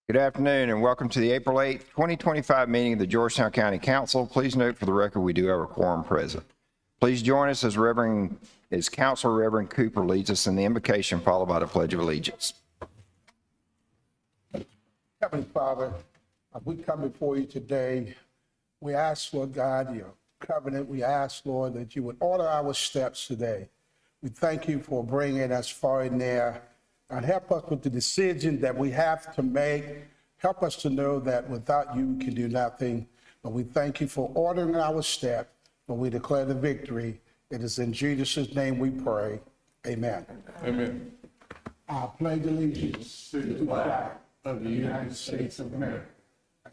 Good afternoon and welcome to the April 8th, 2025 meeting of the Georgetown County Council. Please note for the record we do have a quorum present. Please join us as Councilor Reverend Cooper leads us in the invocation followed by the Pledge of Allegiance. Heavenly Father, we come before you today. We ask, Lord God, your covenant. We ask, Lord, that you would order our steps today. We thank you for bringing us far and near. And help us with the decision that we have to make. Help us to know that without you, we can do nothing. But we thank you for ordering our step when we declare the victory. It is in Jesus' name we pray. Amen. Amen. I pledge allegiance to the flag of the United States of America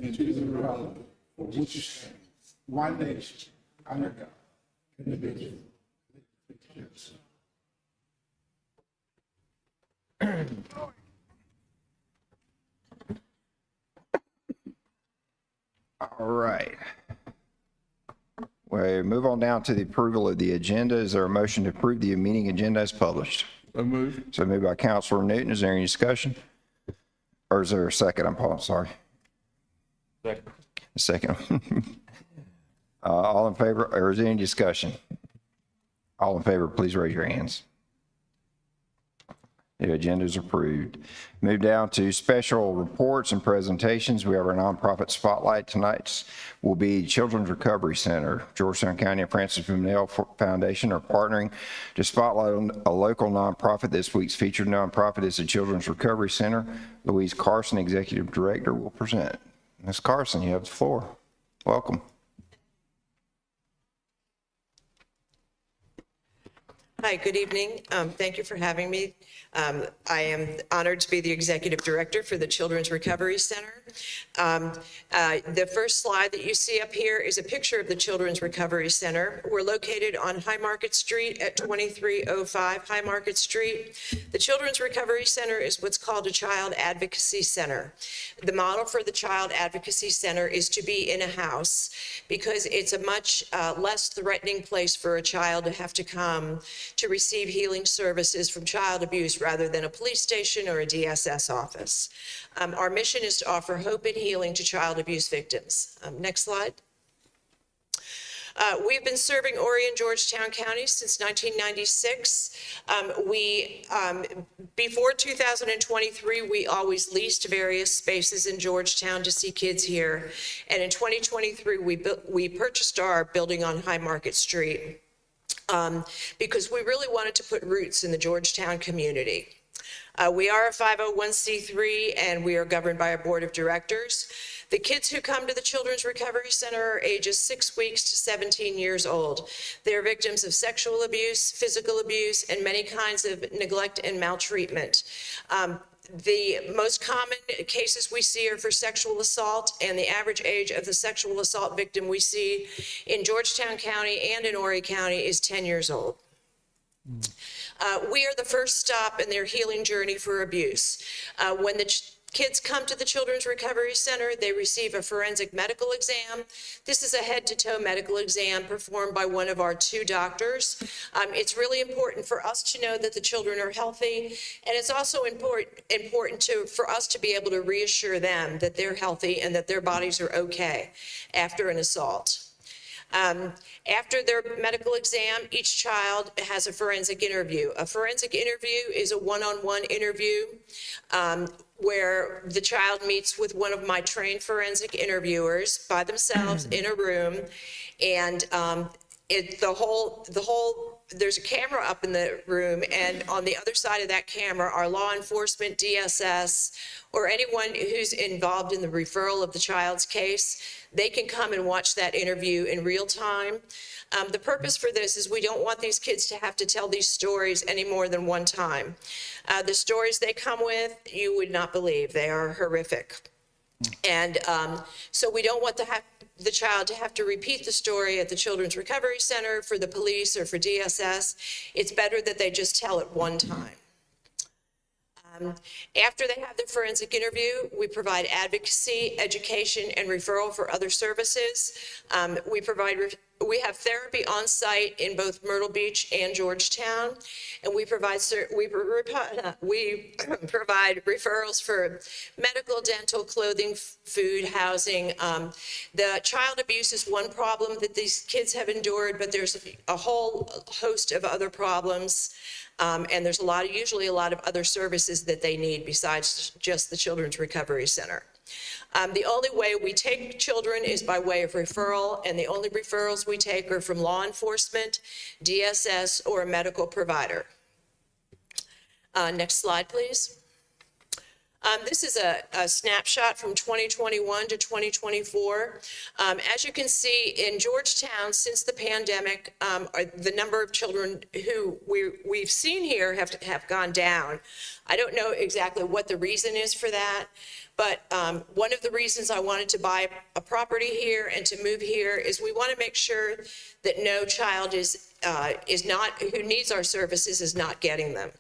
and to the republic for which it stands, one nation, under God, indivisible. All right. We move on down to the approval of the agenda. Is there a motion to approve the meeting agenda as published? So moved. So moved by Councilor Newton. Is there any discussion? Or is there a second? I'm sorry. Second. A second. All in favor, or is there any discussion? All in favor, please raise your hands. The agenda is approved. Move down to special reports and presentations. We have our nonprofit spotlight tonight. Will be Children's Recovery Center. Georgetown County and Francis Brunel Foundation are partnering to spotlight a local nonprofit. This week's featured nonprofit is the Children's Recovery Center. Louise Carson, Executive Director, will present. Ms. Carson, you have the floor. Welcome. Hi, good evening. Thank you for having me. I am honored to be the Executive Director for the Children's Recovery Center. The first slide that you see up here is a picture of the Children's Recovery Center. We're located on High Market Street at 2305 High Market Street. The Children's Recovery Center is what's called a Child Advocacy Center. The model for the Child Advocacy Center is to be in a house because it's a much less threatening place for a child to have to come to receive healing services from child abuse rather than a police station or a DSS office. Our mission is to offer hope and healing to child abuse victims. Next slide. We've been serving Horry and Georgetown counties since 1996. Before 2023, we always leased various spaces in Georgetown to see kids here. And in 2023, we purchased our building on High Market Street. Because we really wanted to put roots in the Georgetown community. We are a 501c3 and we are governed by a board of directors. The kids who come to the Children's Recovery Center are ages 6 weeks to 17 years old. They're victims of sexual abuse, physical abuse, and many kinds of neglect and maltreatment. The most common cases we see are for sexual assault, and the average age of the sexual assault victim we see in Georgetown County and in Horry County is 10 years old. We are the first stop in their healing journey for abuse. When the kids come to the Children's Recovery Center, they receive a forensic medical exam. This is a head-to-toe medical exam performed by one of our 2 doctors. It's really important for us to know that the children are healthy, and it's also important for us to be able to reassure them that they're healthy and that their bodies are okay after an assault. After their medical exam, each child has a forensic interview. A forensic interview is a one-on-one interview where the child meets with one of my trained forensic interviewers by themselves in a room, and there's a camera up in the room, and on the other side of that camera are law enforcement, DSS, or anyone who's involved in the referral of the child's case. They can come and watch that interview in real time. The purpose for this is we don't want these kids to have to tell these stories any more than one time. The stories they come with, you would not believe. They are horrific. And so we don't want the child to have to repeat the story at the Children's Recovery Center for the police or for DSS. It's better that they just tell it one time. After they have the forensic interview, we provide advocacy, education, and referral for other services. We provide therapy on site in both Myrtle Beach and Georgetown, and we provide referrals for medical, dental, clothing, food, housing. The child abuse is one problem that these kids have endured, but there's a whole host of other problems. And there's usually a lot of other services that they need besides just the Children's Recovery Center. The only way we take children is by way of referral, and the only referrals we take are from law enforcement, DSS, or a medical provider. Next slide, please. This is a snapshot from 2021 to 2024. As you can see, in Georgetown, since the pandemic, the number of children who we've seen here have gone down. I don't know exactly what the reason is for that, but one of the reasons I wanted to buy a property here and to move here is we want to make sure that no child who needs our services is not getting them.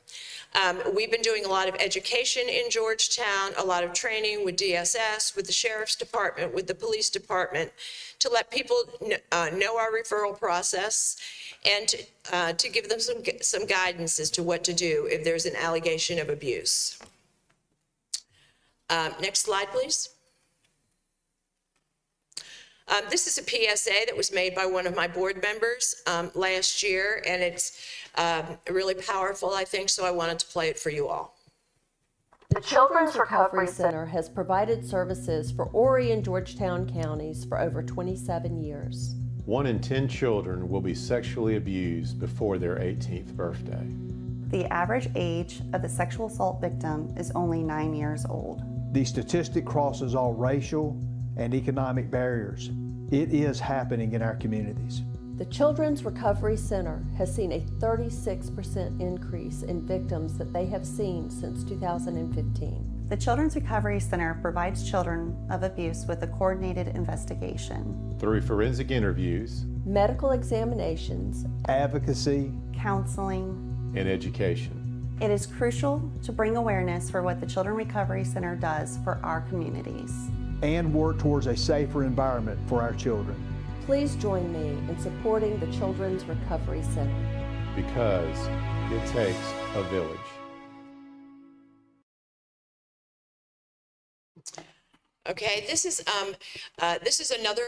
We've been doing a lot of education in Georgetown, a lot of training with DSS, with the Sheriff's Department, with the Police Department, to let people know our referral process and to give them some guidance as to what to do if there's an allegation of abuse. Next slide, please. This is a PSA that was made by one of my board members last year, and it's really powerful, I think, so I wanted to play it for you all. The Children's Recovery Center has provided services for Horry and Georgetown counties for over 27 years. 1 in 10 children will be sexually abused before their 18th birthday. The average age of the sexual assault victim is only 9 years old. The statistic crosses all racial and economic barriers. It is happening in our communities. The Children's Recovery Center has seen a 36% increase in victims that they have seen since 2015. The Children's Recovery Center provides children of abuse with a coordinated investigation, Through forensic interviews medical examinations, Advocacy, counseling. and education. It is crucial to bring awareness for what the Children's Recovery Center does for our communities. and work towards a safer environment for our children. Please join me in supporting the Children's Recovery Center. Because it takes a village. Okay, this is another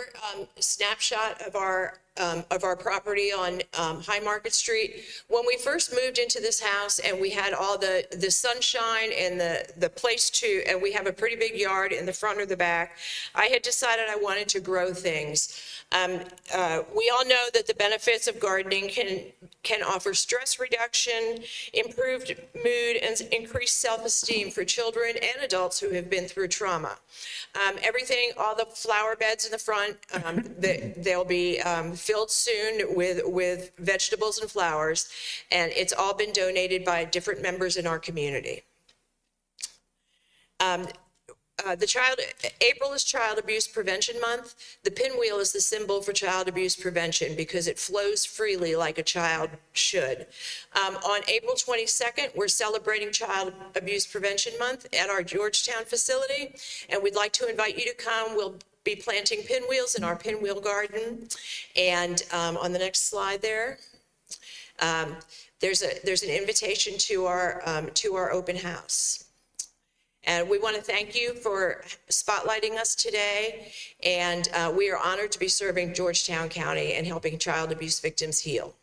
snapshot of our property on High Market Street. When we first moved into this house and we had all the sunshine and the place and we have a pretty big yard in the front or the back, I had decided I wanted to grow things. We all know that the benefits of gardening can offer stress reduction, improved mood, and increased self-esteem for children and adults who have been through trauma. All the flower beds in the front, they'll be filled soon with vegetables and flowers, and it's all been donated by different members in our community. April is Child Abuse Prevention Month. The pinwheel is the symbol for child abuse prevention because it flows freely like a child should. On April 22nd, we're celebrating Child Abuse Prevention Month at our Georgetown facility, and we'd like to invite you to come. We'll be planting pinwheels in our pinwheel garden. And on the next slide there, there's an invitation to our open house. And we want to thank you for spotlighting us today. And we are honored to be serving Georgetown County and helping child abuse victims heal.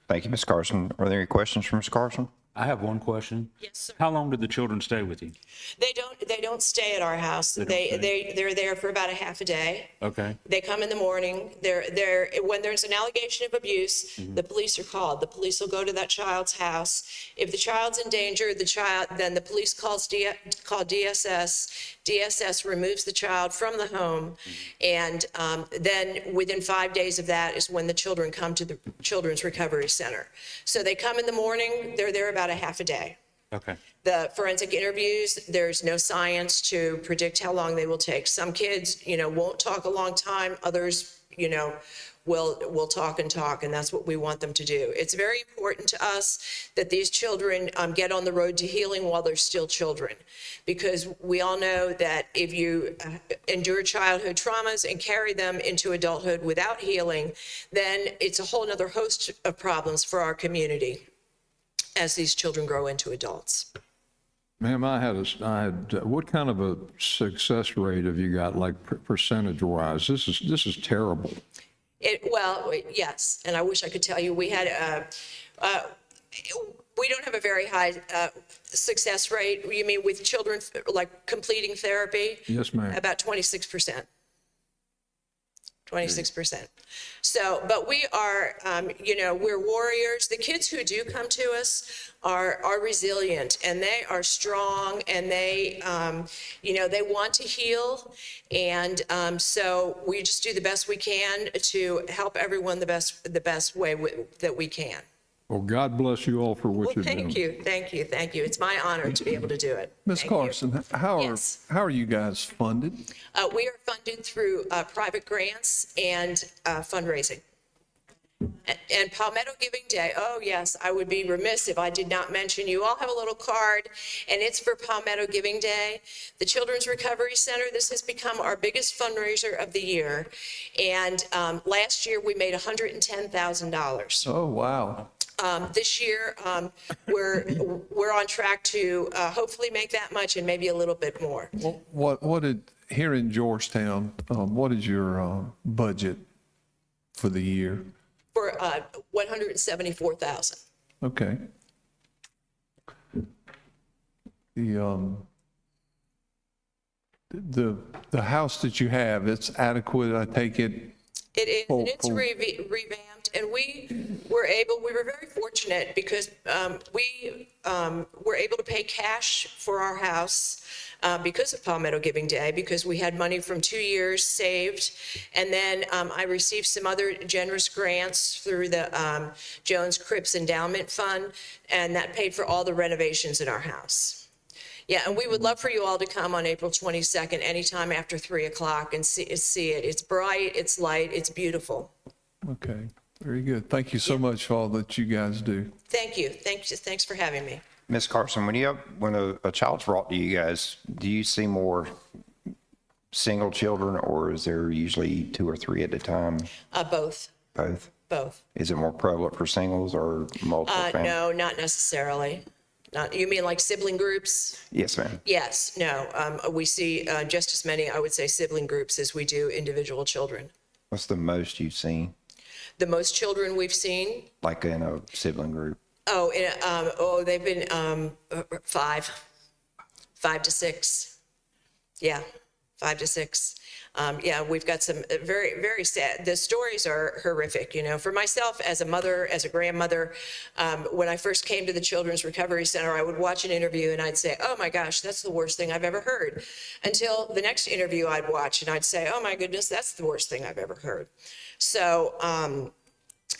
Thank you, Ms. Carson. Are there any questions for Ms. Carson? I have one question. Yes, sir. How long did the children stay with you? They don't stay at our house. They're there for about a half a day. Okay. They come in the morning. When there's an allegation of abuse, the police are called. The police will go to that child's house. If the child's in danger, then the police call DSS. DSS removes the child from the home, and then within 5 days of that is when the children come to the Children's Recovery Center. So they come in the morning. They're there about a half a day. Okay. The forensic interviews, there's no science to predict how long they will take. Some kids, won't talk a long time. Others, will talk and talk, and that's what we want them to do. It's very important to us that these children get on the road to healing while they're still children, because we all know that if you endure childhood traumas and carry them into adulthood without healing, then it's a whole other host of problems for our community as these children grow into adults. Ma'am, I had, what kind of a success rate have you got, like percentage-wise? This is terrible. Well, yes, and I wish I could tell you we had we don't have a very high success rate. You mean with children like completing therapy? Yes, ma'am. About 26%. 26%. So, but we are, we're warriors. The kids who do come to us are resilient, and they are strong, and they, they want to heal. And so we just do the best we can to help everyone the best way that we can. Well, God bless you all for what you're doing. Thank you. It's my honor to be able to do it. Ms. Carson, how are you guys funded? We are funded through private grants and fundraising. And Palmetto Giving Day, oh yes, I would be remiss if I did not mention, you all have a little card, and it's for Palmetto Giving Day. The Children's Recovery Center, this has become our biggest fundraiser of the year. And last year we made $110,000. Oh, wow. This year, we're on track to hopefully make that much and maybe a little bit more. Here in Georgetown, what is your budget for the year? For $174,000. Okay. The house that you have, it's adequate, I take it? It is, and it's revamped, and we were very fortunate because we were able to pay cash for our house because of Palmetto Giving Day, because we had money from 2 years saved. And then I received some other generous grants through the Jones Cripps Endowment Fund, and that paid for all the renovations in our house. Yeah, and we would love for you all to come on April 22nd, anytime after 3 o'clock, and see it. It's bright, it's light, it's beautiful. Okay, very good. Thank you so much for all that you guys do. Thank you. Thanks for having me. Ms. Carson, when a child's brought to you guys, do you see more single children, or is there usually 2 or 3 at a time? Both. Both? Both. Is it more prevalent for singles or multiple families? No, not necessarily. You mean like sibling groups? Yes, ma'am. Yes, no. We see just as many, I would say, sibling groups as we do individual children. What's the most you've seen? The most children we've seen? Like in a sibling group? They've been 5 to 6. Yeah, 5 to 6. We've got some very, very sad. The stories are horrific. For myself as a mother, as a grandmother, when I first came to the Children's Recovery Center, I would watch an interview and I'd say, oh my gosh, that's the worst thing I've ever heard. Until the next interview I'd watch and I'd say, oh my goodness, that's the worst thing I've ever heard. So,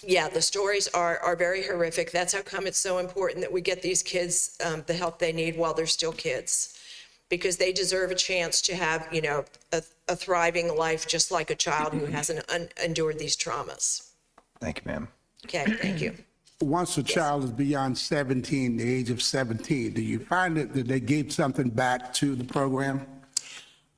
the stories are very horrific. That's how come it's so important that we get these kids the help they need while they're still kids, because they deserve a chance to have, a thriving life just like a child who hasn't endured these traumas. Thank you, ma'am. Okay, thank you. Once a child is beyond 17, the age of 17, do you find that they gave something back to the program?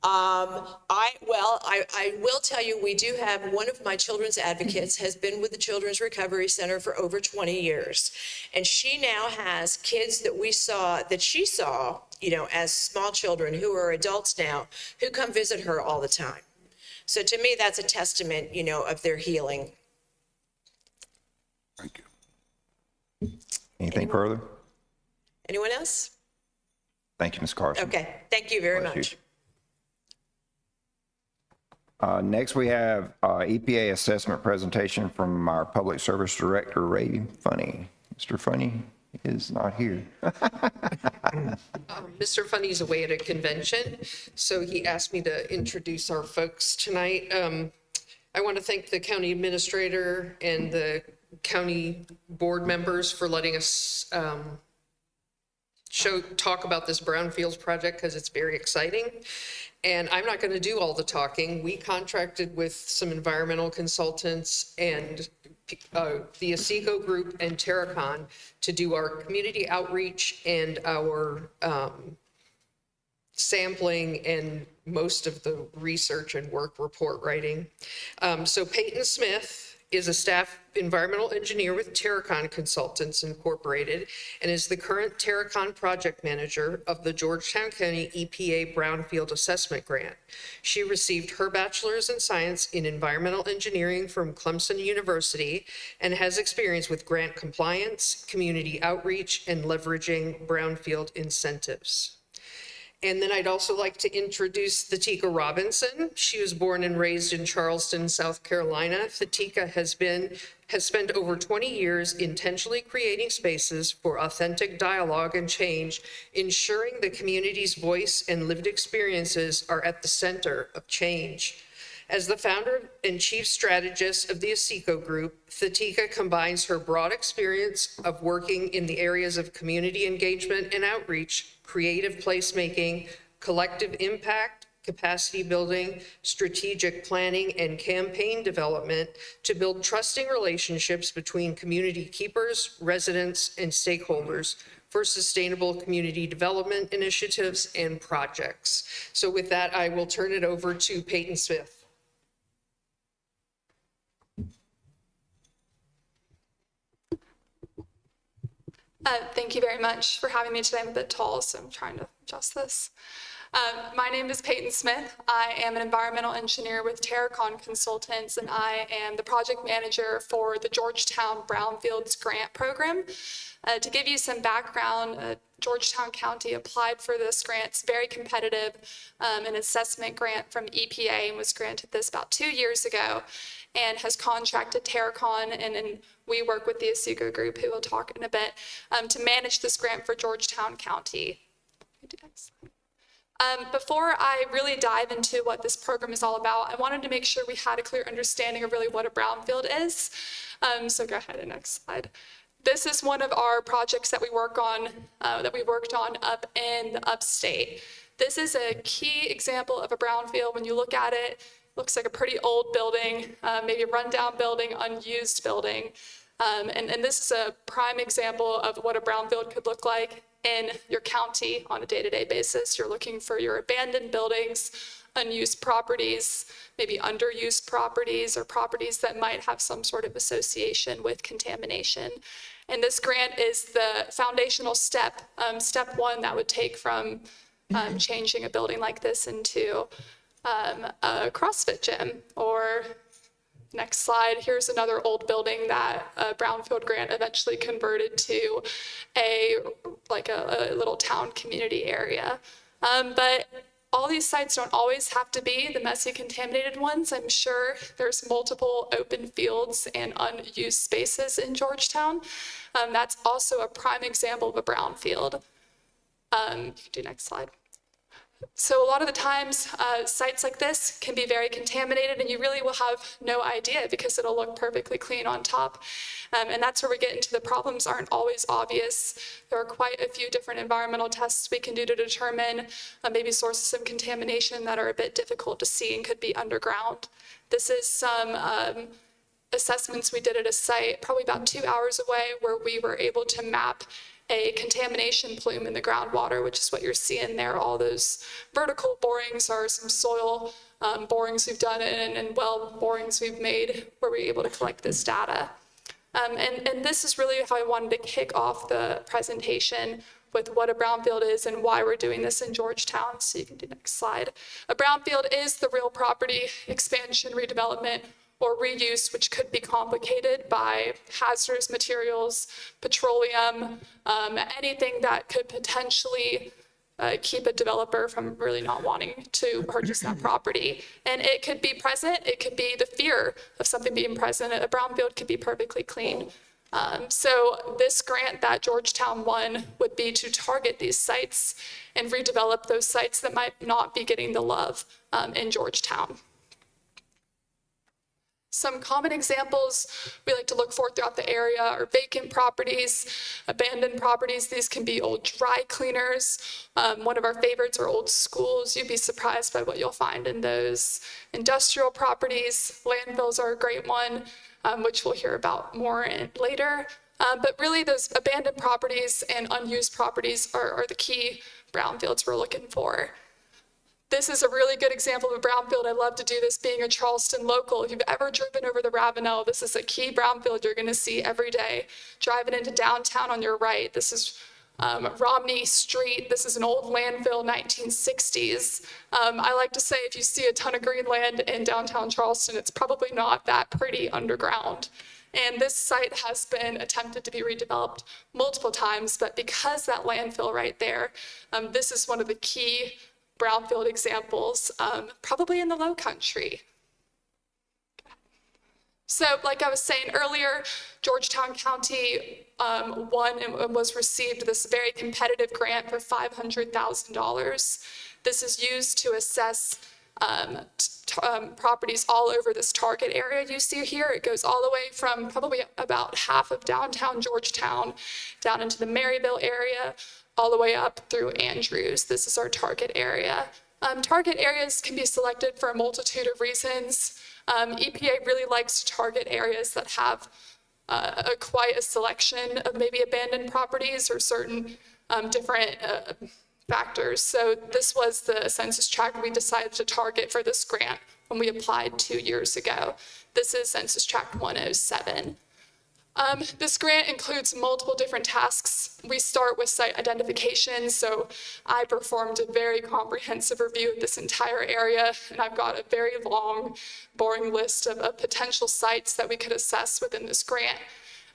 I will tell you, we do have one of my children's advocates has been with the Children's Recovery Center for over 20 years. And she now has kids that she saw, as small children who are adults now, who come visit her all the time. So to me, that's a testament, of their healing. Thank you. Anything further? Anyone else? Thank you, Ms. Carson. Okay, thank you very Bless you. much. Next, we have EPA assessment presentation from our Public Service Director, Ray Funny. Mr. Funny is not here. Mr. Funny's away at a convention, so he asked me to introduce our folks tonight. I want to thank the county administrator and the county board members for letting us talk about this Brownfields project because it's very exciting. And I'm not going to do all the talking. We contracted with some environmental consultants and the ASECO group and Terracon to do our community outreach and our sampling and most of the research and work report writing. So Peyton Smith is a staff environmental engineer with Terracon Consultants Incorporated and is the current Terracon project manager of the Georgetown County EPA Brownfield Assessment Grant. She received her bachelor's in science in environmental engineering from Clemson University and has experience with grant compliance, community outreach, and leveraging brownfield incentives. And then I'd also like to introduce Thatika Robinson. She was born and raised in Charleston, South Carolina. Thatika has spent over 20 years intentionally creating spaces for authentic dialogue and change, ensuring the community's voice and lived experiences are at the center of change. As the founder and chief strategist of the ASECO Group, Thatika combines her broad experience of working in the areas of community engagement and outreach, creative placemaking, collective impact, capacity building, strategic planning, and campaign development to build trusting relationships between community keepers, residents, and stakeholders for sustainable community development initiatives and projects. So with that, I will turn it over to Peyton Smith. Thank you very much for having me today. I'm a bit tall, so I'm trying to adjust this. My name is Peyton Smith. I am an environmental engineer with Terracon Consultants, and I am the project manager for the Georgetown Brownfields Grant Program. To give you some background, Georgetown County applied for this grant. It's very competitive, an assessment grant from EPA, and was granted this about 2 years ago, and has contracted Terracon, and we work with the ASECO group, who we'll talk in a bit, to manage this grant for Georgetown County. Before I really dive into what this program is all about, I wanted to make sure we had a clear understanding of really what a brownfield is. So go ahead and next slide. This is one of our projects that we worked on up in the upstate. This is a key example of a brownfield. When you look at it, it looks like a pretty old building, maybe a rundown building, unused building. And this is a prime example of what a brownfield could look like in your county on a day-to-day basis. You're looking for your abandoned buildings, unused properties, maybe underused properties, or properties that might have some sort of association with contamination. And this grant is the foundational step, step one that would take from changing a building like this into a CrossFit gym. Or next slide, here's another old building that a brownfield grant eventually converted to a little town community area. But all these sites don't always have to be the messy, contaminated ones. I'm sure there's multiple open fields and unused spaces in Georgetown. That's also a prime example of a brownfield. You can do next slide. So a lot of the times, sites like this can be very contaminated, and you really will have no idea because it'll look perfectly clean on top. And that's where we get into the problems aren't always obvious. There are quite a few different environmental tests we can do to determine maybe sources of contamination that are a bit difficult to see and could be underground. This is some assessments we did at a site probably about 2 hours away, where we were able to map a contamination plume in the groundwater, which is what you're seeing there. All those vertical borings are some soil borings we've done and well borings we've made where we're able to collect this data. And this is really how I wanted to kick off the presentation, with what a brownfield is and why we're doing this in Georgetown. So you can do next slide. A brownfield is the real property expansion, redevelopment, or reuse, which could be complicated by hazardous materials, petroleum, anything that could potentially keep a developer from really not wanting to purchase that property. And it could be present, it could be the fear of something being present. A brownfield could be perfectly clean. So this grant that Georgetown won would be to target these sites and redevelop those sites that might not be getting the love in Georgetown. Some common examples we like to look for throughout the area are vacant properties, abandoned properties. These can be old dry cleaners. One of our favorites are old schools. You'd be surprised by what you'll find in those. Industrial properties, landfills are a great one, which we'll hear about more later. But really those abandoned properties and unused properties are the key brownfields we're looking for. This is a really good example of a brownfield. I love to do this being a Charleston local. If you've ever driven over the Ravenel, this is a key brownfield you're gonna see every day. Driving into downtown on your right, this is Romney Street. This is an old landfill, 1960s. I like to say if you see a ton of green land in downtown Charleston, it's probably not that pretty underground. And this site has been attempted to be redeveloped multiple times, but because that landfill right there, this is one of the key brownfield examples, probably in the Low Country. So like I was saying earlier, Georgetown County won and was received this very competitive grant for $500,000. This is used to assess properties all over this target area you see here. It goes all the way from probably about half of downtown Georgetown down into the Maryville area, all the way up through Andrews. This is our target area. Target areas can be selected for a multitude of reasons. EPA really likes to target areas that have quite a selection of maybe abandoned properties or certain different factors. So this was the census tract we decided to target for this grant when we applied 2 years ago. This is Census Tract 107. This grant includes multiple different tasks. We start with site identification. So I performed a very comprehensive review of this entire area, and I've got a very long, boring list of potential sites that we could assess within this grant.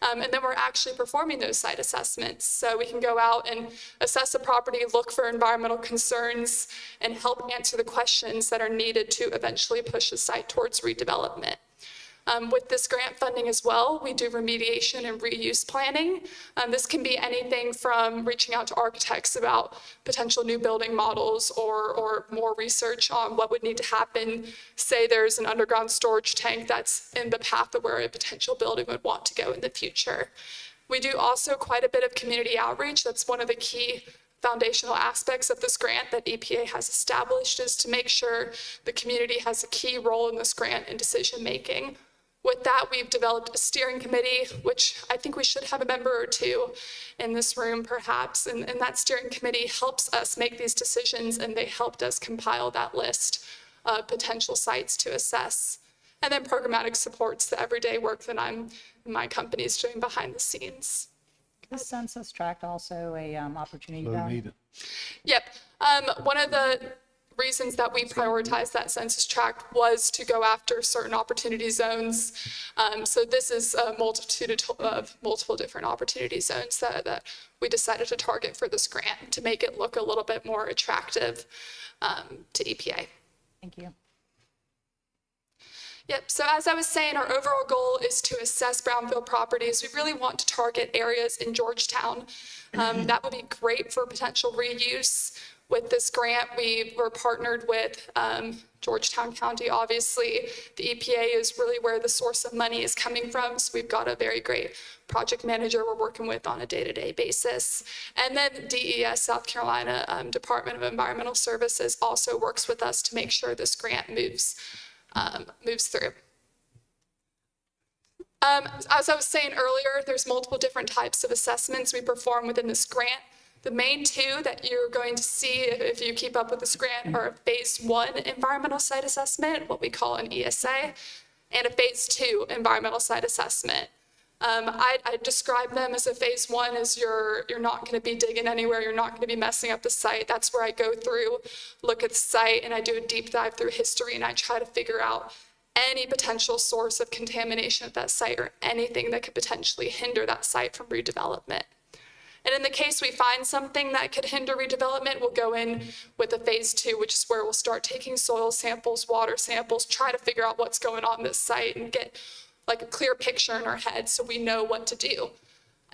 And then we're actually performing those site assessments. So we can go out and assess a property, look for environmental concerns, and help answer the questions that are needed to eventually push the site towards redevelopment. With this grant funding as well, we do remediation and reuse planning. This can be anything from reaching out to architects about potential new building models or more research on what would need to happen. Say there's an underground storage tank that's in the path of where a potential building would want to go in the future. We do also quite a bit of community outreach. That's one of the key foundational aspects of this grant that EPA has established, is to make sure the community has a key role in this grant in decision making. With that, we've developed a steering committee, which I think we should have a member or two in this room perhaps, and that steering committee helps us make these decisions, and they helped us compile that list of potential sites to assess. And then programmatic supports the everyday work that my company's doing behind the scenes. Is the census tract also a opportunity zone? Yep. One of the reasons that we prioritized that census tract was to go after certain opportunity zones. So this is a multitude of multiple different opportunity zones that we decided to target for this grant to make it look a little bit more attractive to EPA. Thank you. Yep, so as I was saying, our overall goal is to assess brownfield properties. We really want to target areas in Georgetown. That would be great for potential reuse. With this grant, we were partnered with Georgetown County, obviously. The EPA is really where the source of money is coming from, so we've got a very great project manager we're working with on a day-to-day basis. And then DES, South Carolina Department of Environmental Services, also works with us to make sure this grant moves through. As I was saying earlier, there's multiple different types of assessments we perform within this grant. The main two that you're going to see if you keep up with this grant are a phase 1 environmental site assessment, what we call an ESA, and a phase 2 environmental site assessment. I describe them as a phase 1 as you're not going to be digging anywhere, you're not going to be messing up the site. That's where I go through, look at the site, and I do a deep dive through history, and I try to figure out any potential source of contamination at that site or anything that could potentially hinder that site from redevelopment. And in the case we find something that could hinder redevelopment, we'll go in with a phase 2, which is where we'll start taking soil samples, water samples, try to figure out what's going on this site and get like a clear picture in our head so we know what to do.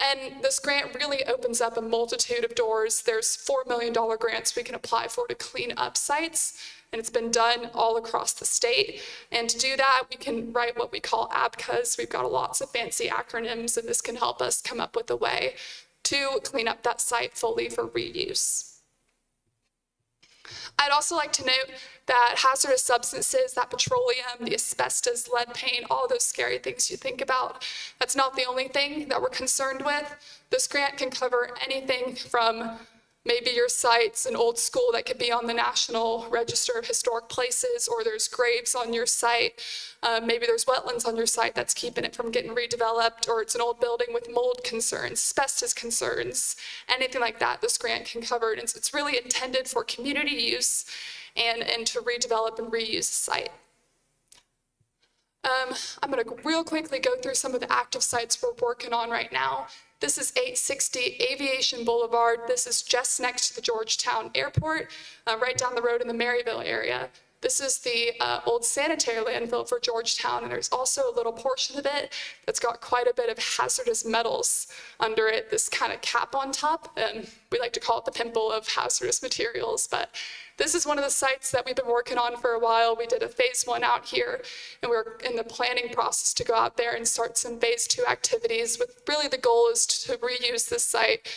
And this grant really opens up a multitude of doors. There's $4 million grants we can apply for to clean up sites, and it's been done all across the state. And to do that, we can write what we call ABCAs. We've got lots of fancy acronyms, and this can help us come up with a way to clean up that site fully for reuse. I'd also like to note that hazardous substances, that petroleum, the asbestos, lead paint, all those scary things you think about, that's not the only thing that we're concerned with. This grant can cover anything from maybe your site's an old school that could be on the National Register of Historic Places, or there's graves on your site. Maybe there's wetlands on your site that's keeping it from getting redeveloped, or it's an old building with mold concerns, asbestos concerns, anything like that this grant can cover. And it's really intended for community use and to redevelop and reuse the site. I'm going to real quickly go through some of the active sites we're working on right now. This is 860 Aviation Boulevard. This is just next to the Georgetown Airport, right down the road in the Maryville area. This is the old sanitary landfill for Georgetown, and there's also a little portion of it that's got quite a bit of hazardous metals under it, this kind of cap on top, and we like to call it the pimple of hazardous materials. But this is one of the sites that we've been working on for a while. We did a phase 1 out here, and we're in the planning process to go out there and start some phase 2 activities with really the goal is to reuse this site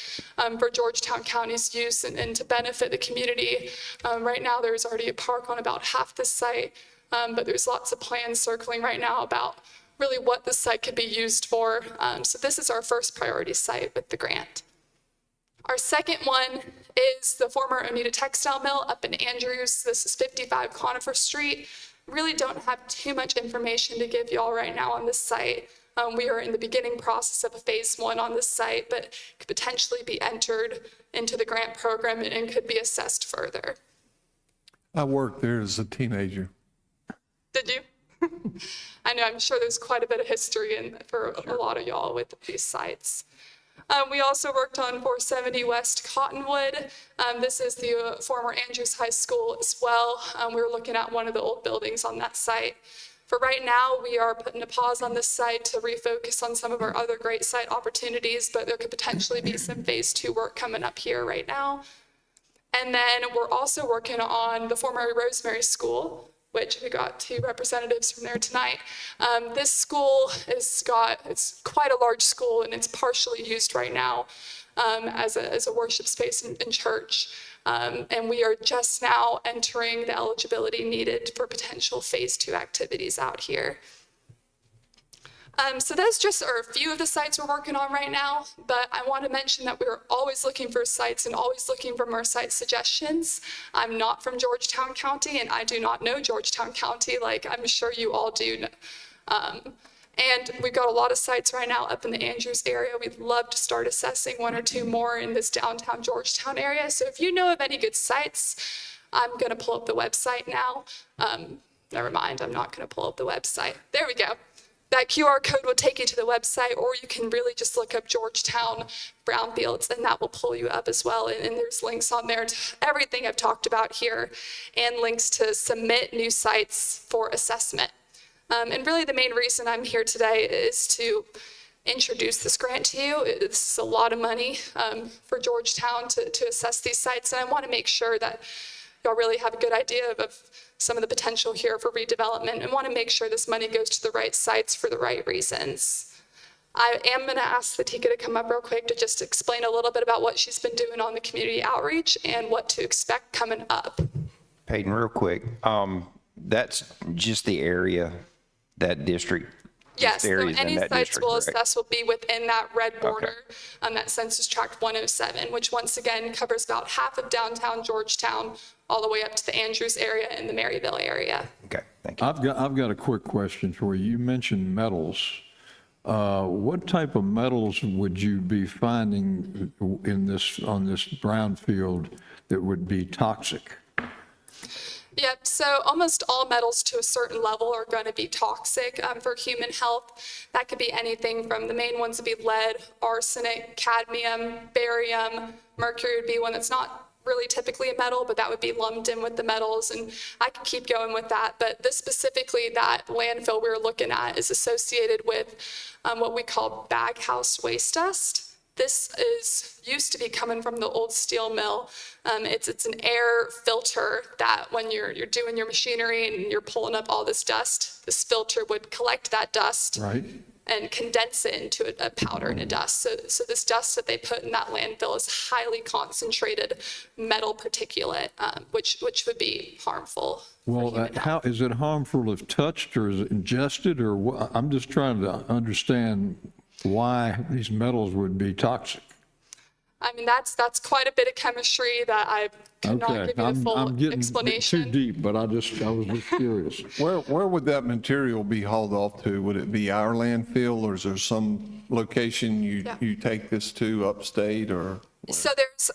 for Georgetown County's use and to benefit the community. Right now, there's already a park on about half the site, but there's lots of plans circling right now about really what the site could be used for. So this is our first priority site with the grant. Our second one is the former Oneida Textile Mill up in Andrews. This is 55 Conifer Street. Really don't have too much information to give y'all right now on this site. We are in the beginning process of a phase 1 on this site, but could potentially be entered into the grant program and could be assessed further. I worked there as a teenager. Did you? I know, I'm sure there's quite a bit of history for a lot of y'all with these sites. We also worked on 470 West Cottonwood. This is the former Andrews High School as well. We were looking at one of the old buildings on that site. For right now, we are putting a pause on this site to refocus on some of our other great site opportunities, but there could potentially be some phase 2 work coming up here right now. And then we're also working on the former Rosemary School, which we got 2 representatives from there tonight. This school it's quite a large school, and it's partially used right now as a worship space in church. And we are just now entering the eligibility needed for potential phase 2 activities out here. So those just are a few of the sites we're working on right now, but I want to mention that we're always looking for sites and always looking for more site suggestions. I'm not from Georgetown County, and I do not know Georgetown County like I'm sure you all do. And we've got a lot of sites right now up in the Andrews area. We'd love to start assessing 1 or 2 more in this downtown Georgetown area. So if you know of any good sites, I'm going to pull up the website now. Never mind, I'm not going to pull up the website. There we go. That QR code will take you to the website, or you can really just look up Georgetown Brownfields, and that will pull you up as well. And there's links on there to everything I've talked about here, and links to submit new sites for assessment. And really the main reason I'm here today is to introduce this grant to you. This is a lot of money for Georgetown to assess these sites, and I want to make sure that y'all really have a good idea of some of the potential here for redevelopment, and want to make sure this money goes to the right sites for the right reasons. I am going to ask Latika to come up real quick to just explain a little bit about what she's been doing on the community outreach and what to expect coming up. Peyton, real quick, that's just the area, that district? Yes, so any sites we'll correct? assess will be within that red border, that Census Tract 107, which once again covers about half of downtown Georgetown, all the way up to the Andrews area and the Maryville area. Okay, thank you. I've got a quick question for you. You mentioned metals. What type of metals would you be finding on this brownfield that would be toxic? Yep, so almost all metals to a certain level are going to be toxic for human health. That could be anything from the main ones would be lead, arsenic, cadmium, barium, mercury would be one that's not really typically a metal, but that would be lumped in with the metals, and I could keep going with that. But this specifically, that landfill we were looking at is associated with what we call bag house waste dust. This used to be coming from the old steel mill. It's an air filter that when you're doing your machinery and you're pulling up all this dust, this filter would collect that dust Right. and condense it into a powder and a dust. So this dust that they put in that landfill is highly concentrated metal particulate, which would be harmful. Well, how is it harmful if touched, or is it ingested, or what? I'm just trying to understand why these metals would be toxic. I mean, that's quite a bit of chemistry that I cannot Okay, give you the I'm full getting explanation. too deep, but I was just curious. Where would that material be hauled off to? Would it be our landfill, or is there some location you take this to upstate, or? So there's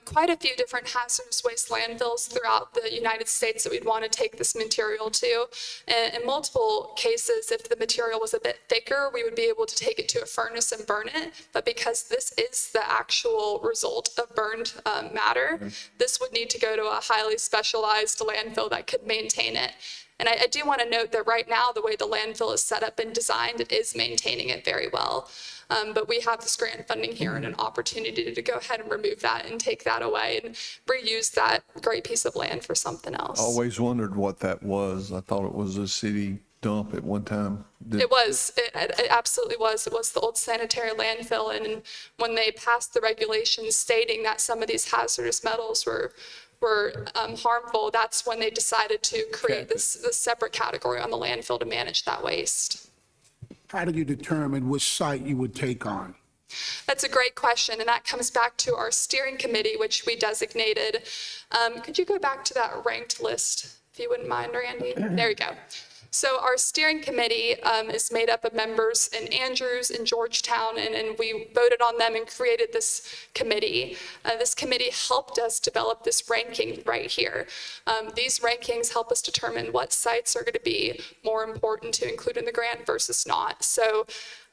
quite a few different hazardous waste landfills throughout the United States that we'd want to take this material to. And in multiple cases, if the material was a bit thicker, we would be able to take it to a furnace and burn it. But because this is the actual result of burned matter, this would need to go to a highly specialized landfill that could maintain it. And I do want to note that right now, the way the landfill is set up and designed, it is maintaining it very well. But we have this grant funding here and an opportunity to go ahead and remove that and take that away and reuse that great piece of land for something else. Always wondered what that was. I thought it was a city dump at one time. It was. It absolutely was. It was the old sanitary landfill. And when they passed the regulations stating that some of these hazardous metals were harmful, that's when they decided to create this separate category on the landfill to manage that waste. How do you determine which site you would take on? That's a great question, and that comes back to our steering committee, which we designated. Could you go back to that ranked list, if you wouldn't mind, Randy? There you go. So our steering committee is made up of members in Andrews and Georgetown, and we voted on them and created this committee. This committee helped us develop this ranking right here. These rankings help us determine what sites are going to be more important to include in the grant versus not. So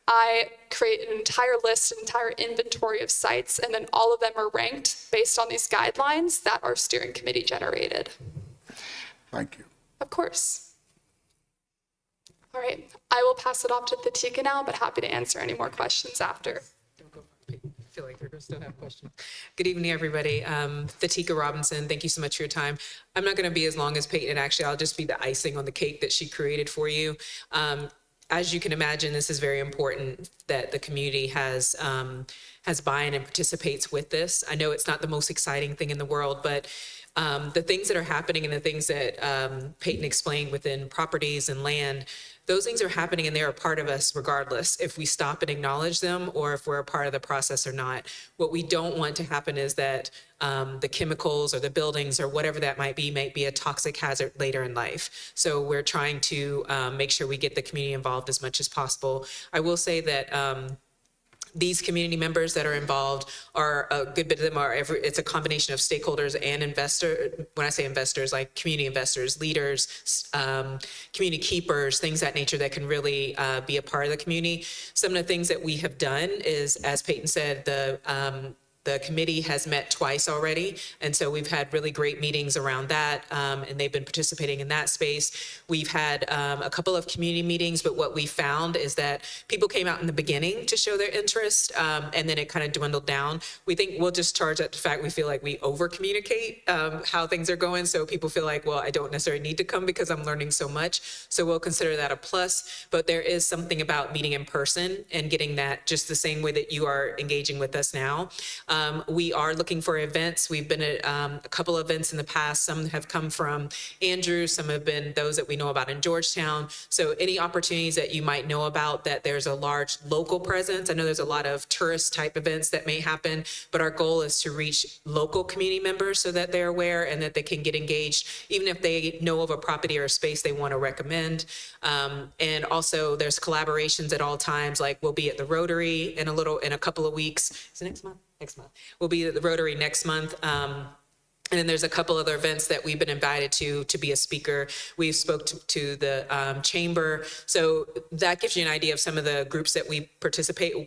I create an entire list, an entire inventory of sites, and then all of them are ranked based on these guidelines that our steering committee generated. Thank you. Of course. All right, I will pass it off to Thatika now, but happy to answer any more questions after. I feel like they're going to still have questions. Good evening, everybody. Thatika Robinson, thank you so much for your time. I'm not going to be as long as Peyton. Actually, I'll just be the icing on the cake that she created for you. As you can imagine, this is very important that the community has buy-in and participates with this. I know it's not the most exciting thing in the world, but the things that are happening and the things that Peyton explained within properties and land, those things are happening and they're a part of us regardless if we stop and acknowledge them or if we're a part of the process or not. What we don't want to happen is that the chemicals or the buildings or whatever that might be a toxic hazard later in life. So we're trying to make sure we get the community involved as much as possible. I will say that these community members that are involved are a good bit of them are it's a combination of stakeholders and investors. When I say investors, like community investors, leaders, community keepers, things of that nature that can really be a part of the community. Some of the things that we have done is, as Peyton said, the committee has met twice already, and so we've had really great meetings around that, and they've been participating in that space. We've had a couple of community meetings, but what we found is that people came out in the beginning to show their interest, and then it kind of dwindled down. We think we'll just charge at the fact we feel like we over-communicate how things are going, so people feel like, well, I don't necessarily need to come because I'm learning so much, so we'll consider that a plus, but there is something about meeting in person and getting that just the same way that you are engaging with us now. We are looking for events. We've been at a couple of events in the past. Some have come from Andrews. Some have been those that we know about in Georgetown. So any opportunities that you might know about that there's a large local presence. I know there's a lot of tourist type events that may happen, but our goal is to reach local community members so that they're aware and that they can get engaged, even if they know of a property or a space they want to recommend. And also there's collaborations at all times, like we'll be at the Rotary in a couple of weeks. Is it next month? Next month. We'll be at the Rotary next month. And then there's a couple other events that we've been invited to be a speaker. We've spoke to the chamber. So that gives you an idea of some of the groups that we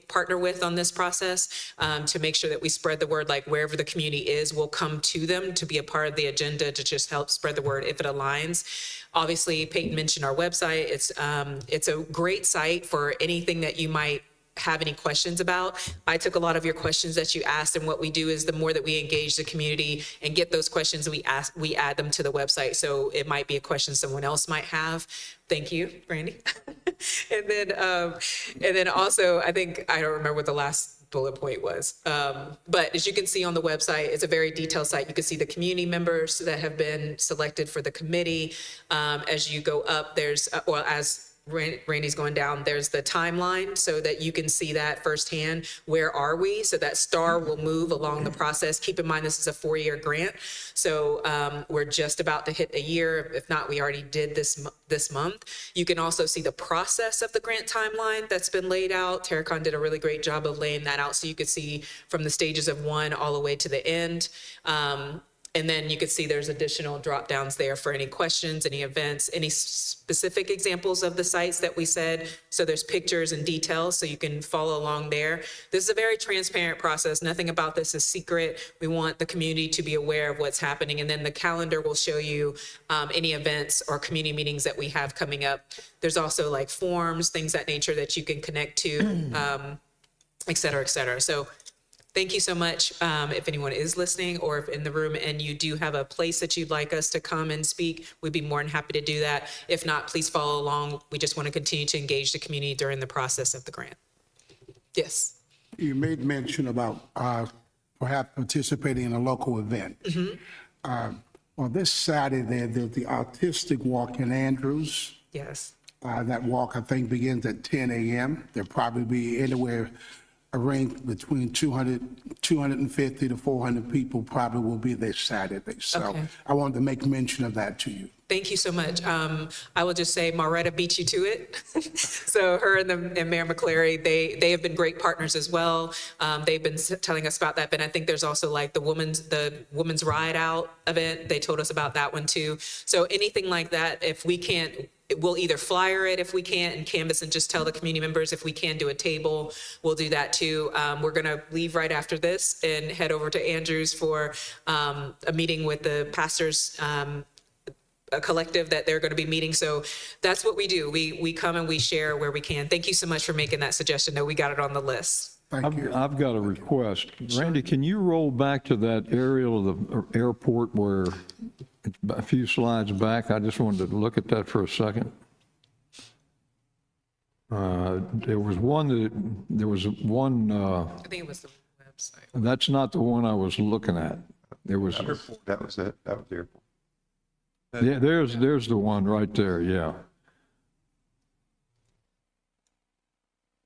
partner with on this process to make sure that we spread the word, like wherever the community is, we'll come to them to be a part of the agenda to just help spread the word if it aligns. Obviously, Peyton mentioned our website. It's a great site for anything that you might have any questions about. I took a lot of your questions that you asked, and what we do is the more that we engage the community and get those questions, we add them to the website. So it might be a question someone else might have. Thank you, Randy. and then also, I don't remember what the last bullet point was. But as you can see on the website, it's a very detailed site. You can see the community members that have been selected for the committee. As you go up, there's, as Randy's going down, there's the timeline so that you can see that firsthand. Where are we? So that star will move along the process. Keep in mind, this is a 4-year grant. So we're just about to hit a year. If not, we already did this month. You can also see the process of the grant timeline that's been laid out. Terracon did a really great job of laying that out. So you could see from the stages of 1 all the way to the end. And then you can see there's additional drop downs there for any questions, any events, any specific examples of the sites that we said. So there's pictures and details so you can follow along there. This is a very transparent process. Nothing about this is secret. We want the community to be aware of what's happening. And then the calendar will show you any events or community meetings that we have coming up. There's also like forms, things that nature that you can connect to, et cetera, et cetera. So thank you so much. If anyone is listening or if in the room and you do have a place that you'd like us to come and speak, we'd be more than happy to do that. If not, please follow along. We just want to continue to engage the community during the process of the grant. Yes. You made mention about perhaps participating in a local event. On this Saturday, there's the Autistic Walk in Andrews. Yes. That walk, I think, begins at 10 a.m. There'll probably be anywhere a range between 250 to 400 people probably will be there Saturday. So Okay. I wanted to make mention of that to you. Thank you so much. I will just say Maretta beat you to it. So her and Mayor McCleary, they have been great partners as well. They've been telling us about that, but I think there's also like the women's ride out event. They told us about that one too. So anything like that, if we can't, we'll either flyer it if we can't and canvas and just tell the community members. If we can do a table, we'll do that too. We're gonna leave right after this and head over to Andrews for a meeting with the pastors, a collective that they're going to be meeting. So that's what we do. We come and we share where we can. Thank you so much for making that suggestion. No, we got it on the list. I've got a request. Randy, can you roll back to that aerial of the airport where it's a few slides back? I just wanted to look at that for a second. There was one. I think it was the website. That's not the one I was looking at. There was. That was it. That was the airport. Yeah, there's the one right there. Yeah.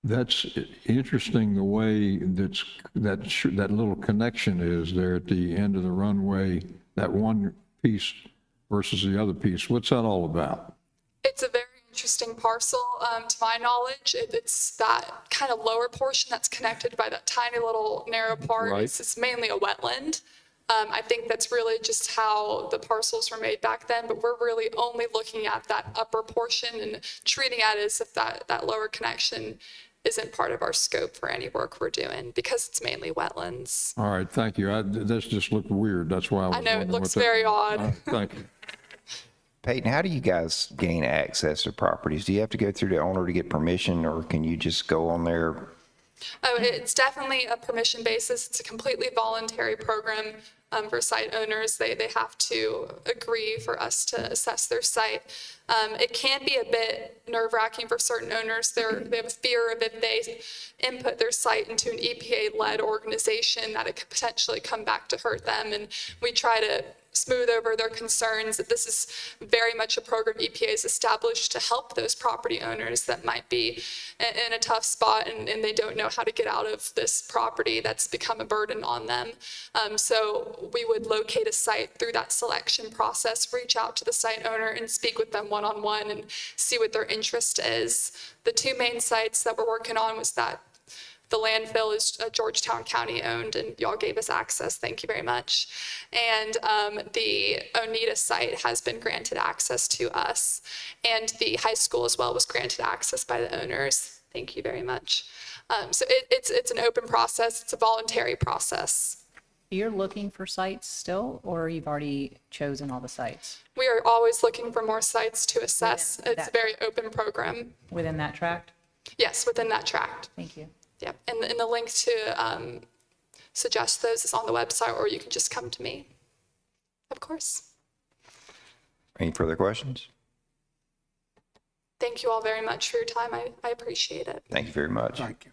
That's interesting the way that little connection is there at the end of the runway, that one piece versus the other piece. What's that all about? It's a very interesting parcel. To my knowledge, it's that kind of lower portion that's connected by that tiny little narrow part. Right. It's mainly a wetland. I think that's really just how the parcels were made back then, but we're really only looking at that upper portion and treating it as if that lower connection isn't part of our scope for any work we're doing because it's mainly wetlands. All right, thank you. This just looked weird. That's why I was I know, it wondering looks what that- very odd. Thank you. Peyton, how do you guys gain access to properties? Do you have to go through the owner to get permission, or can you just go on there? Oh, it's definitely a permission basis. It's a completely voluntary program for site owners. They have to agree for us to assess their site. It can be a bit nerve-wracking for certain owners. They have a fear of if they input their site into an EPA-led organization that it could potentially come back to hurt them. And we try to smooth over their concerns that this is very much a program EPA has established to help those property owners that might be in a tough spot and they don't know how to get out of this property that's become a burden on them. So we would locate a site through that selection process, reach out to the site owner and speak with them one-on-one and see what their interest is. The two main sites that we're working on was that the landfill is Georgetown County owned, and y'all gave us access. Thank you very much. And the Oneida site has been granted access to us. And the high school as well was granted access by the owners. Thank you very much. So it's an open process. It's a voluntary process. You're looking for sites still, or you've already chosen all the sites? We are always looking for more sites to assess. It's a very open program. Within that tract? Yes, within that tract. Thank you. Yep, and the link to suggest those is on the website, or you can just come to me. Of course. Any further questions? Thank you all very much for your time. I appreciate it. Thank you very much. Thank you.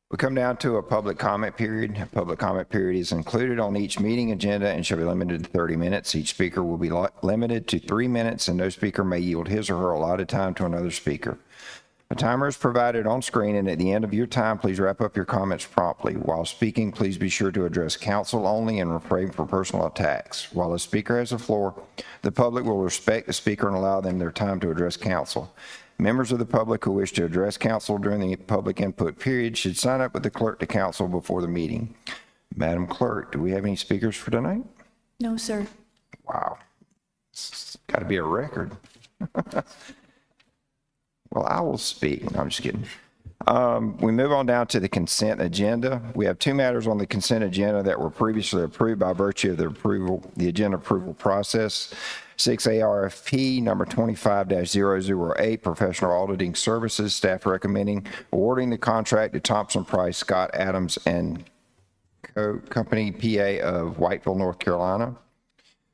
We come down to a public comment period. A public comment period is included on each meeting agenda and shall be limited to 30 minutes. Each speaker will be limited to 3 minutes, and no speaker may yield his or her allotted time to another speaker. A timer is provided on screen, and at the end of your time, please wrap up your comments promptly. While speaking, please be sure to address council only and refrain from personal attacks. While the speaker has the floor, the public will respect the speaker and allow them their time to address council. Members of the public who wish to address council during the public input period should sign up with the clerk to council before the meeting. Madam Clerk, do we have any speakers for tonight? No, sir. Wow. It's got to be a record. Well, I will speak. No, I'm just kidding. We move on down to the consent agenda. We have 2 matters on the consent agenda that were previously approved by virtue of the agenda approval process. 6 ARFP number 25-008, professional auditing services. Staff recommending awarding the contract to Thompson Price Scott Adams and Company, PA of Whiteville, North Carolina.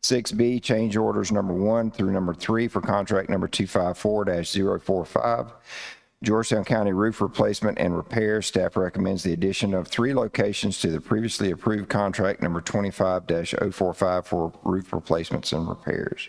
6B, change orders number 1 through number 3 for contract number 254-045. Georgetown County roof replacement and repair. Staff recommends the addition of 3 locations to the previously approved contract number 25-045 for roof replacements and repairs.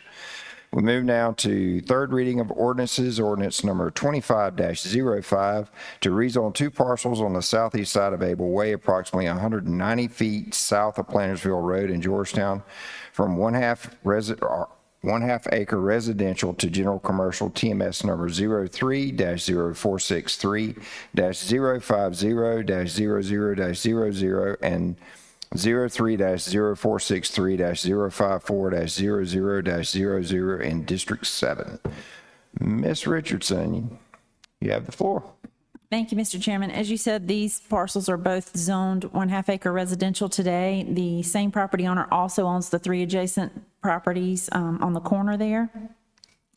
We move now to third reading of ordinances. Ordinance number 25-05 to rezone 2 parcels on the southeast side of Able Way, approximately 190 feet south of Plantersville Road in Georgetown, from 1/2 acre residential to general commercial. TMS number 03-0463-050-00-00 and 03-0463-054-00-00 in District 7. Ms. Richardson, you have the floor. Thank you, Mr. Chairman. As you said, these parcels are both zoned 1/2 acre residential today. The same property owner also owns the 3 adjacent properties on the corner there,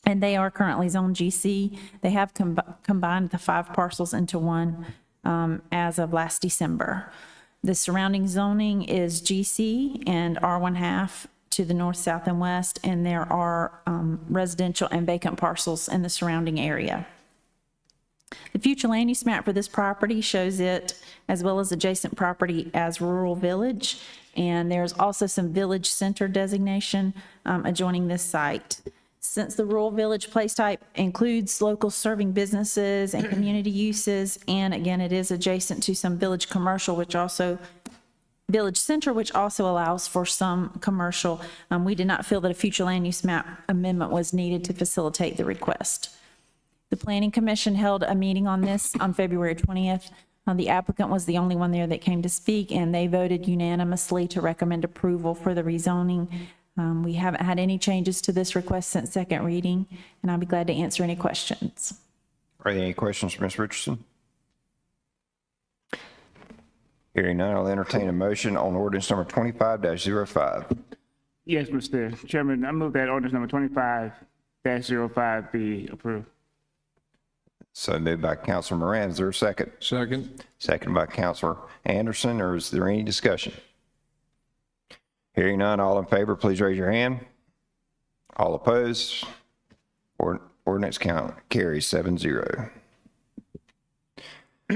and they are currently zoned GC. They have combined the 5 parcels into one as of last December. The surrounding zoning is GC and R1/2 to the north, south, and west, and there are residential and vacant parcels in the surrounding area. The future land use map for this property shows it, as well as adjacent property, as rural village, and there's also some village center designation adjoining this site. Since the rural village place type includes local serving businesses and community uses, and again, it is adjacent to some village commercial, village center, which also allows for some commercial, we did not feel that a future land use map amendment was needed to facilitate the request. The Planning Commission held a meeting on this on February 20th. The applicant was the only one there that came to speak, and they voted unanimously to recommend approval for the rezoning. We haven't had any changes to this request since second reading, and I'll be glad to answer any questions. Are there any questions for Ms. Richardson? Hearing none, I'll entertain a motion on ordinance number 25-05. Yes, Mr. Chairman, I move that ordinance number 25-05 be approved. So moved by Councilor Moran. Is there a second? Second. Second by Councilor Anderson, or is there any discussion? Hearing none, all in favor, please raise your hand. All opposed? Ordinance carries 7-0.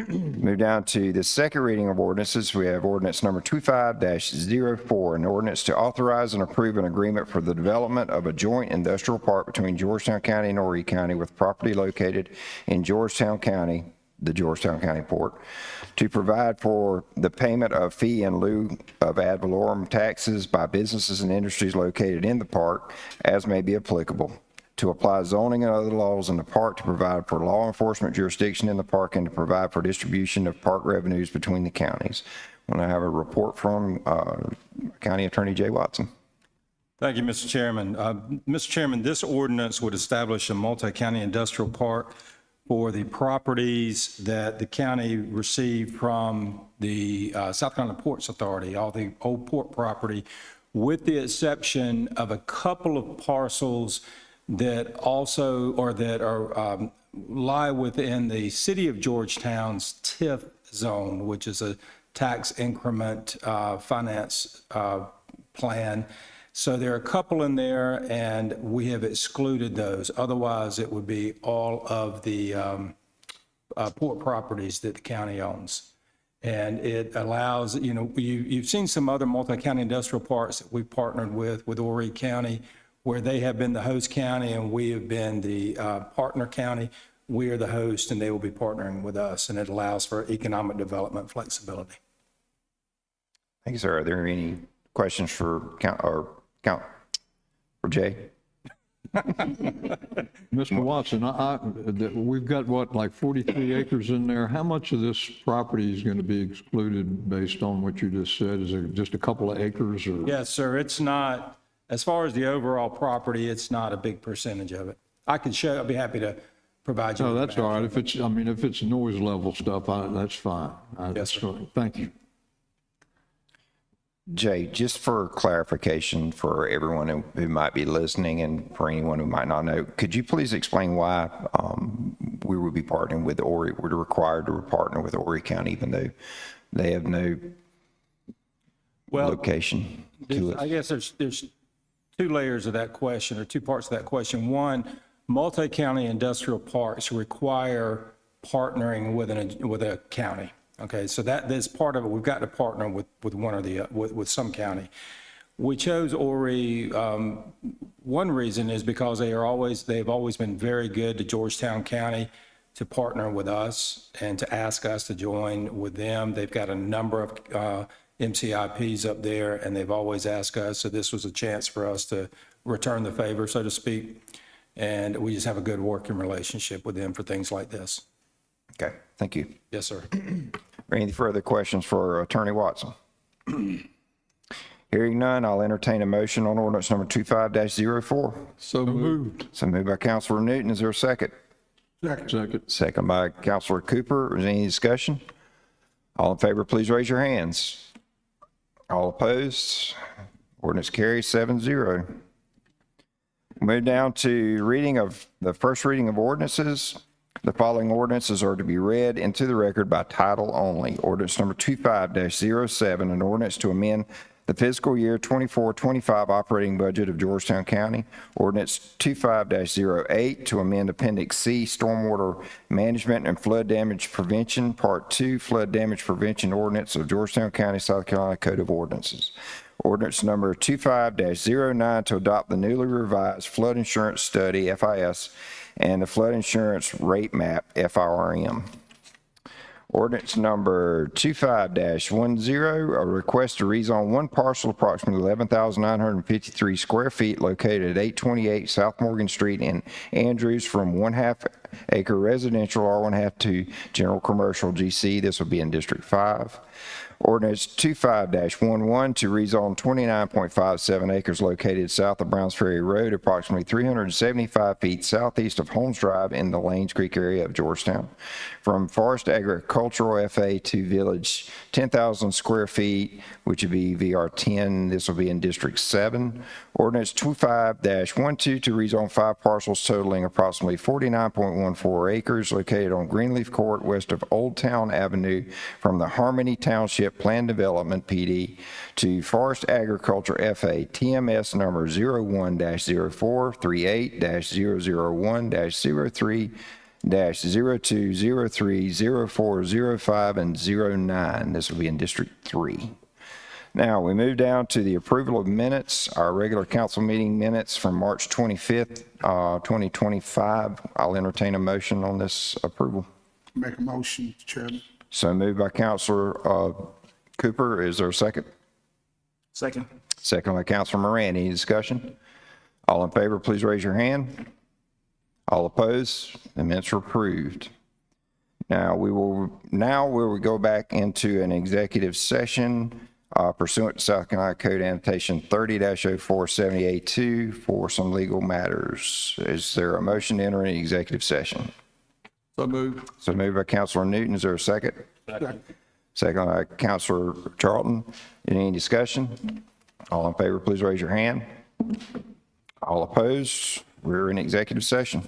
Move down to the second reading of ordinances. We have ordinance number 25-04, an ordinance to authorize and approve an agreement for the development of a joint industrial park between Georgetown County and Horry County with property located in Georgetown County, the Georgetown County Port, to provide for the payment of fee in lieu of ad valorem taxes by businesses and industries located in the park as may be applicable, to apply zoning and other laws in the park, to provide for law enforcement jurisdiction in the park, and to provide for distribution of park revenues between the counties. When I have a report from County Attorney Jay Watson. Thank you, Mr. Chairman. Mr. Chairman, this ordinance would establish a multi-county industrial park for the properties that the county received from the South Carolina Ports Authority, all the old port property, with the exception of a couple of parcels that also, or that are lie within the city of Georgetown's TIF zone, which is a tax increment finance plan. So there are a couple in there, and we have excluded those. Otherwise, it would be all of the port properties that the county owns. And it allows, you've seen some other multi-county industrial parks that we've partnered with Horry County, where they have been the host county and we have been the partner county. We are the host and they will be partnering with us, and it allows for economic development flexibility. Thank you, sir. Are there any questions for Jay? Mr. Watson, we've got what, like 43 acres in there? How much of this property is going to be excluded based on what you just said? Is it just a couple of acres or? Yes, sir. It's not, as far as the overall property, it's not a big percentage of it. I'd be happy to provide you. No, that's all right. If it's noise level stuff, that's fine. Yes, sir. Thank you. Jay, just for clarification for everyone who might be listening and for anyone who might not know, could you please explain why we would be partnering with Horry, we're required to partner with Horry County, even though they have no location to us? I guess there's two layers of that question, or two parts of that question. One, multi-county industrial parks require partnering with a county. Okay, so that's part of it. We've got to partner with one or the with some county. We chose Horry. One reason is because they've always been very good to Georgetown County to partner with us and to ask us to join with them. They've got a number of MCIPs up there, and they've always asked us. So this was a chance for us to return the favor, so to speak. And we just have a good working relationship with them for things like this. Okay, thank you. Yes, sir. Any further questions for Attorney Watson? Hearing none, I'll entertain a motion on ordinance number 25-04. So moved. So moved by Councilor Newton. Is there a second? Second. Second by Councilor Cooper. Is there any discussion? All in favor, please raise your hands. All opposed? Ordinance carries 7-0. Move down to the first reading of ordinances. The following ordinances are to be read into the record by title only. Ordinance number 25-07, an ordinance to amend the fiscal year 24-25 operating budget of Georgetown County. Ordinance 25-08 to amend Appendix C, Stormwater Management and Flood Damage Prevention, Part 2, Flood Damage Prevention Ordinance of Georgetown County, South Carolina Code of Ordinances. Ordinance number 25-09 to adopt the newly revised flood insurance study, FIS, and the flood insurance rate map, FIRM. Ordinance number 25-10, a request to rezone one parcel approximately 11,953 square feet located at 828 South Morgan Street in Andrews from 1/2 acre residential R1/2 to general commercial GC. This will be in District 5. Ordinance 25-11 to rezone 29.57 acres located south of Browns Ferry Road, approximately 375 feet southeast of Holmes Drive in the Lanes Creek area of Georgetown, from Forest Agricultural FA to Village 10,000 square feet, which would be VR 10. This will be in District 7. Ordinance 25-12 to rezone 5 parcels totaling approximately 49.14 acres located on Greenleaf Court west of Old Town Avenue from the Harmony Township Plan Development PD to Forest Agriculture FA TMS number 01-0438-001-03-0203-0405 and 09. This will be in District 3. Now we move down to the approval of minutes, our regular council meeting minutes from March 25th, 2025. I'll entertain a motion on this approval. Make a motion, Chairman. So moved by Councilor Cooper. Is there a second? Second. Second by Councilor Moran. Any discussion? All in favor, please raise your hand. All opposed? The minutes are approved. Now we will go back into an executive session pursuant to South Carolina Code Annotation 30-0478-2 for some legal matters. Is there a motion to enter an executive session? So moved. So moved by Councilor Newton. Is there a second? Second. Second by Councilor Charlton. Any discussion? All in favor, please raise your hand. All opposed? We're in executive session.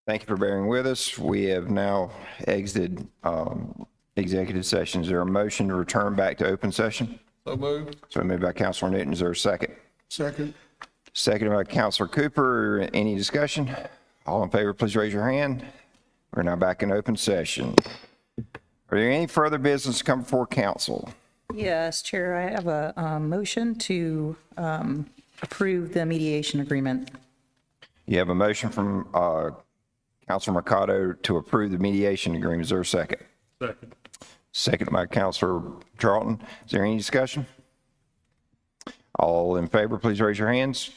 Thank you for bearing with us. We have now exited executive session. Is there a motion to return back to open session? So moved. So moved by Councilor Newton. Is there a second? Second. Seconded by Councilor Cooper. Any discussion? All in favor, please raise your hand. We're now back in open session. Are there any further business to come before council? Yes, Chair, I have a motion to approve the mediation agreement. You have a motion from Councilor Mercado to approve the mediation agreement. Is there a second? Second. Second by Councilor Charlton. Is there any discussion? All in favor, please raise your hands.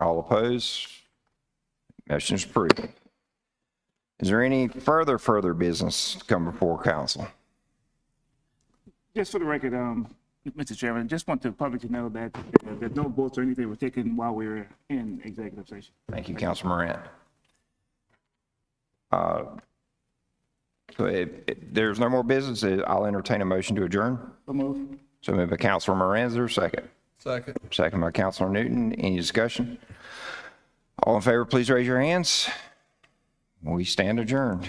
All opposed? Motion is approved. Is there any further business to come before council? Just for the record, Mr. Chairman, just want the public to know that no votes or anything were taken while we were in executive session. Thank you, Councilor Morant. So if there's no more business, I'll entertain a motion to adjourn. So moved. So moved by Councilor Moran. Is there a second? Second. Second by Councilor Newton. Any discussion? All in favor, please raise your hands. We stand adjourned.